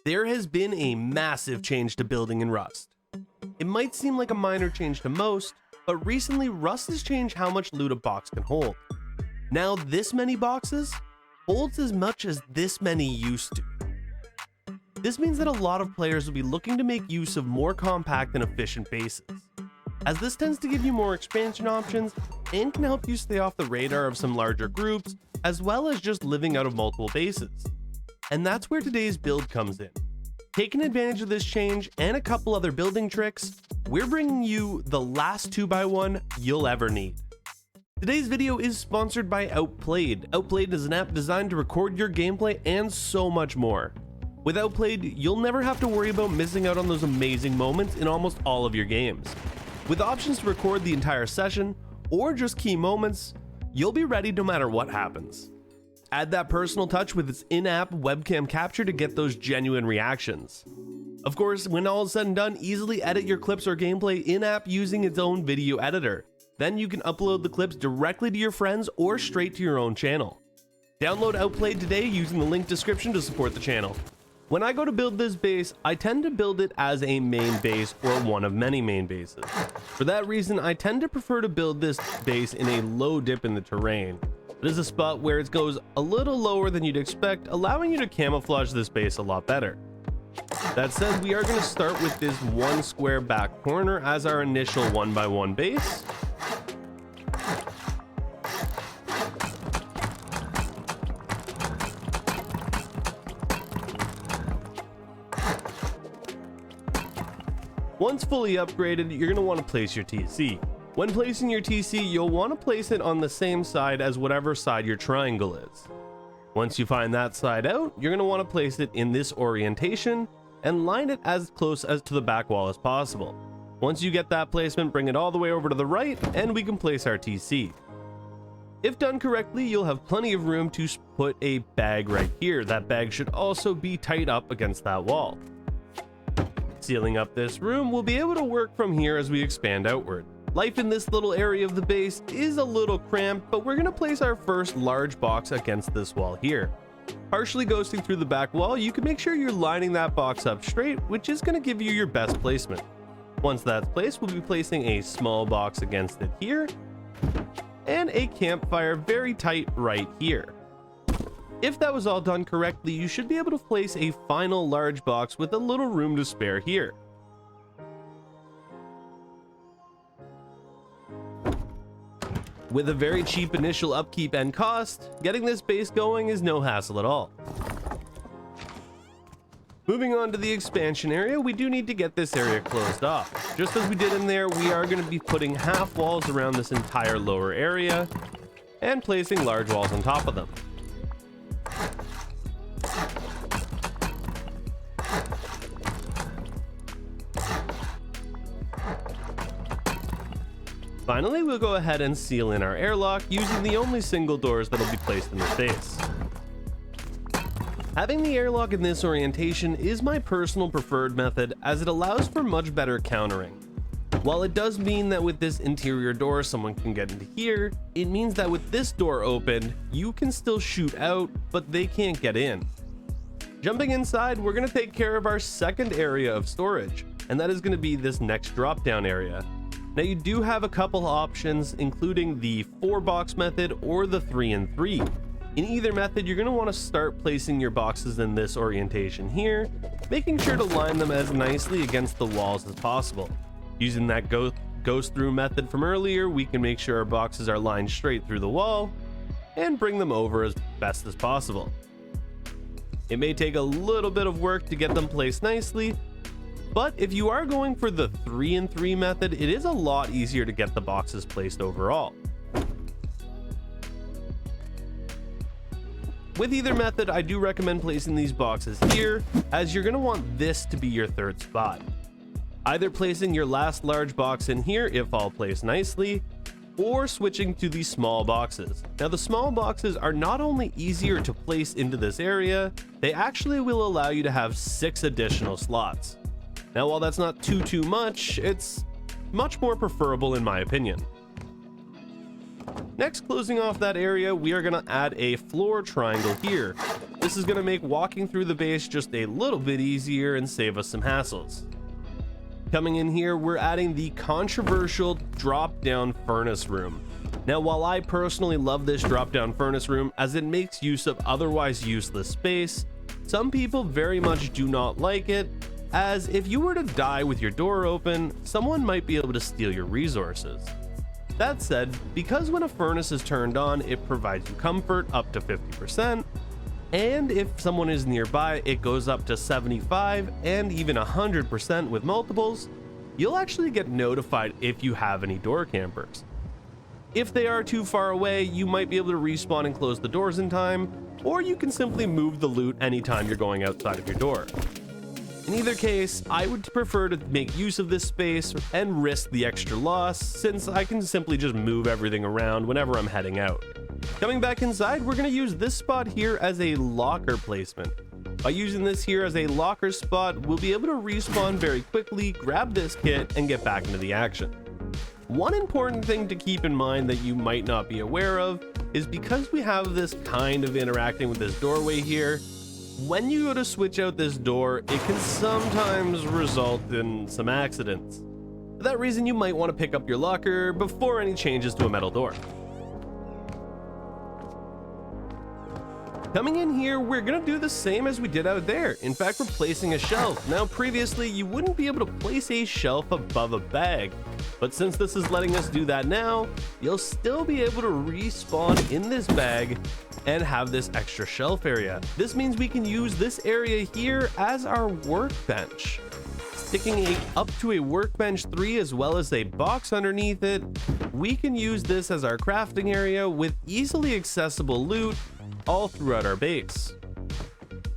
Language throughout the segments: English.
There has been a massive change to building in Rust. It might seem like a minor change to most, but recently Rust has changed how much loot a box can hold. Now this many boxes holds as much as this many used to. This means that a lot of players will be looking to make use of more compact and efficient bases, as this tends to give you more expansion options and can help you stay off the radar of some larger groups, as well as just living out of multiple bases. And that's where today's build comes in. Taking advantage of this change and a couple other building tricks, we're bringing you the last 2x1 you'll ever need. Today's video is sponsored by Outplayed. Outplayed is an app designed to record your gameplay and so much more. With Outplayed, you'll never have to worry about missing out on those amazing moments in almost all of your games. With options to record the entire session, or just key moments, you'll be ready no matter what happens. Add that personal touch with its in-app webcam capture to get those genuine reactions. Of course, when all is said and done, easily edit your clips or gameplay in-app using its own video editor. Then you can upload the clips directly to your friends or straight to your own channel. Download Outplayed today using the link description to support the channel. When I go to build this base, I tend to build it as a main base or one of many main bases. For that reason, I tend to prefer to build this base in a low dip in the terrain. It is a spot where it goes a little lower than you'd expect, allowing you to camouflage this base a lot better. That said, we are going to start with this one square back corner as our initial 1x1 base. Once fully upgraded, you're going to want to place your TC. When placing your TC, you'll want to place it on the same side as whatever side your triangle is. Once you find that side out, you're going to want to place it in this orientation and line it as close as to the back wall as possible. Once you get that placement, bring it all the way over to the right and we can place our TC. If done correctly, you'll have plenty of room to put a bag right here. That bag should also be tight up against that wall. Sealing up this room, we'll be able to work from here as we expand outward. Life in this little area of the base is a little cramped, but we're going to place our first large box against this wall here. Partially ghosting through the back wall, you can make sure you're lining that box up straight, which is going to give you your best placement. Once that's placed, we'll be placing a small box against it here, and a campfire very tight right here. If that was all done correctly, you should be able to place a final large box with a little room to spare here. With a very cheap initial upkeep and cost, getting this base going is no hassle at all. Moving on to the expansion area, we do need to get this area closed off. Just as we did in there, we are going to be putting half walls around this entire lower area and placing large walls on top of them. Finally, we'll go ahead and seal in our airlock using the only single doors that will be placed in the base. Having the airlock in this orientation is my personal preferred method as it allows for much better countering. While it does mean that with this interior door someone can get into here, it means that with this door open, you can still shoot out, but they can't get in. Jumping inside, we're going to take care of our second area of storage, and that is going to be this next drop down area. Now you do have a couple options, including the 4-box method or the 3 and 3. In either method, you're going to want to start placing your boxes in this orientation here, making sure to line them as nicely against the walls as possible. Using that ghost through method from earlier, we can make sure our boxes are lined straight through the wall and bring them over as best as possible. It may take a little bit of work to get them placed nicely, but if you are going for the 3 and 3 method, it is a lot easier to get the boxes placed overall. With either method, I do recommend placing these boxes here, as you're going to want this to be your third spot. Either placing your last large box in here if all placed nicely, or switching to the small boxes. Now the small boxes are not only easier to place into this area, they actually will allow you to have 6 additional slots. Now while that's not too much, it's much more preferable in my opinion. Next, closing off that area, we are going to add a floor triangle here. This is going to make walking through the base just a little bit easier and save us some hassles. Coming in here, we're adding the controversial drop-down furnace room. Now, while I personally love this drop-down furnace room as it makes use of otherwise useless space, some people very much do not like it, as if you were to die with your door open, someone might be able to steal your resources. That said, because when a furnace is turned on, it provides you comfort up to 50%, and if someone is nearby, it goes up to 75 and even 100% with multiples, you'll actually get notified if you have any door campers. If they are too far away, you might be able to respawn and close the doors in time, or you can simply move the loot anytime you're going outside of your door. In either case, I would prefer to make use of this space and risk the extra loss, since I can simply just move everything around whenever I'm heading out. Coming back inside, we're going to use this spot here as a locker placement. By using this here as a locker spot, we'll be able to respawn very quickly, grab this kit, and get back into the action. One important thing to keep in mind that you might not be aware of is because we have this kind of interacting with this doorway here, when you go to switch out this door, it can sometimes result in some accidents. For that reason, you might want to pick up your locker before any changes to a metal door. Coming in here, we're going to do the same as we did out there. In fact, we're placing a shelf. Now, previously, you wouldn't be able to place a shelf above a bag, but since this is letting us do that now, you'll still be able to respawn in this bag and have this extra shelf area. This means we can use this area here as our workbench. Sticking up to a workbench 3 as well as a box underneath it, we can use this as our crafting area with easily accessible loot all throughout our base.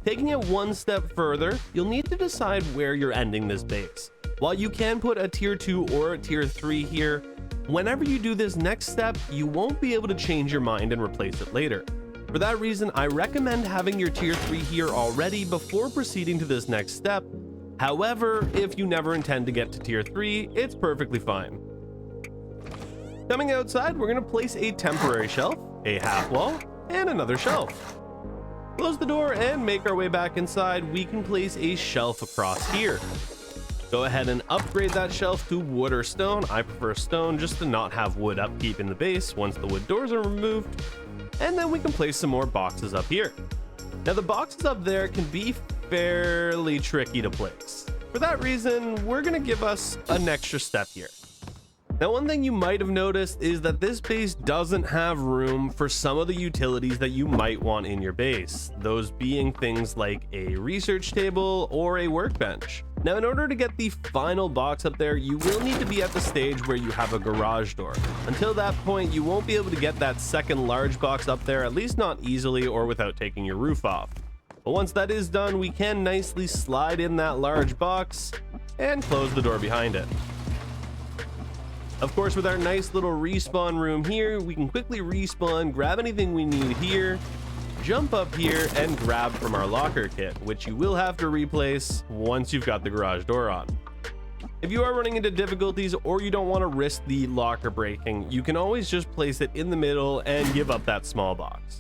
Taking it one step further, you'll need to decide where you're ending this base. While you can put a tier 2 or a tier 3 here, whenever you do this next step, you won't be able to change your mind and replace it later. For that reason, I recommend having your tier 3 here already before proceeding to this next step. However, if you never intend to get to tier 3, it's perfectly fine. Coming outside, we're going to place a temporary shelf, a half wall, and another shelf. Close the door and make our way back inside. We can place a shelf across here. Go ahead and upgrade that shelf to wood or stone. I prefer stone just to not have wood upkeep in the base once the wood doors are removed. And then we can place some more boxes up here. Now the boxes up there can be fairly tricky to place. For that reason, we're going to give us an extra step here. Now, one thing you might have noticed is that this base doesn't have room for some of the utilities that you might want in your base, those being things like a research table or a workbench. Now, in order to get the final box up there, you will need to be at the stage where you have a garage door. Until that point, you won't be able to get that second large box up there, at least not easily or without taking your roof off. But once that is done, we can nicely slide in that large box and close the door behind it. Of course, with our nice little respawn room here, we can quickly respawn, grab anything we need here, jump up here, and grab from our locker kit, which you will have to replace once you've got the garage door on. If you are running into difficulties or you don't want to risk the locker breaking, you can always just place it in the middle and give up that small box.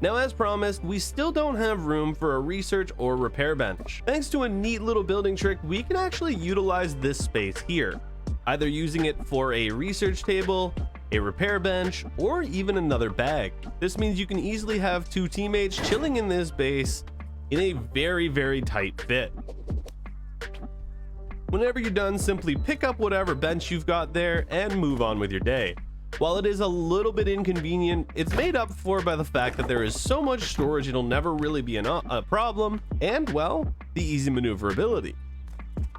Now, as promised, we still don't have room for a research or repair bench. Thanks to a neat little building trick, we can actually utilize this space here, either using it for a research table, a repair bench, or even another bag. This means you can easily have two teammates chilling in this base in a very, very tight fit. Whenever you're done, simply pick up whatever bench you've got there and move on with your day. While it is a little bit inconvenient, it's made up for by the fact that there is so much storage it'll never really be a problem, and, well, the easy maneuverability.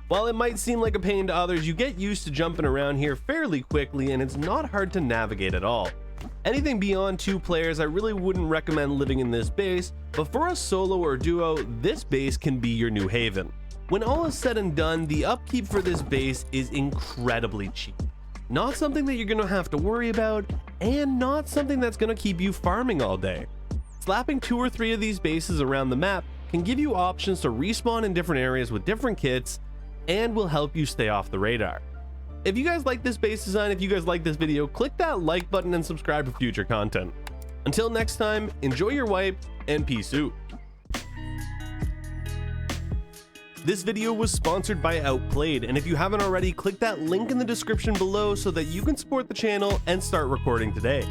While it might seem like a pain to others, you get used to jumping around here fairly quickly and it's not hard to navigate at all. Anything beyond 2 players, I really wouldn't recommend living in this base, but for a solo or duo, this base can be your new haven. When all is said and done, the upkeep for this base is incredibly cheap. Not something that you're going to have to worry about, and not something that's going to keep you farming all day. Slapping 2 or 3 of these bases around the map can give you options to respawn in different areas with different kits, and will help you stay off the radar. If you guys like this base design, if you guys like this video, click that like button and subscribe for future content. Until next time, enjoy your wipe and peace out. This video was sponsored by Outplayed, and if you haven't already, click that link in the description below so that you can support the channel and start recording today.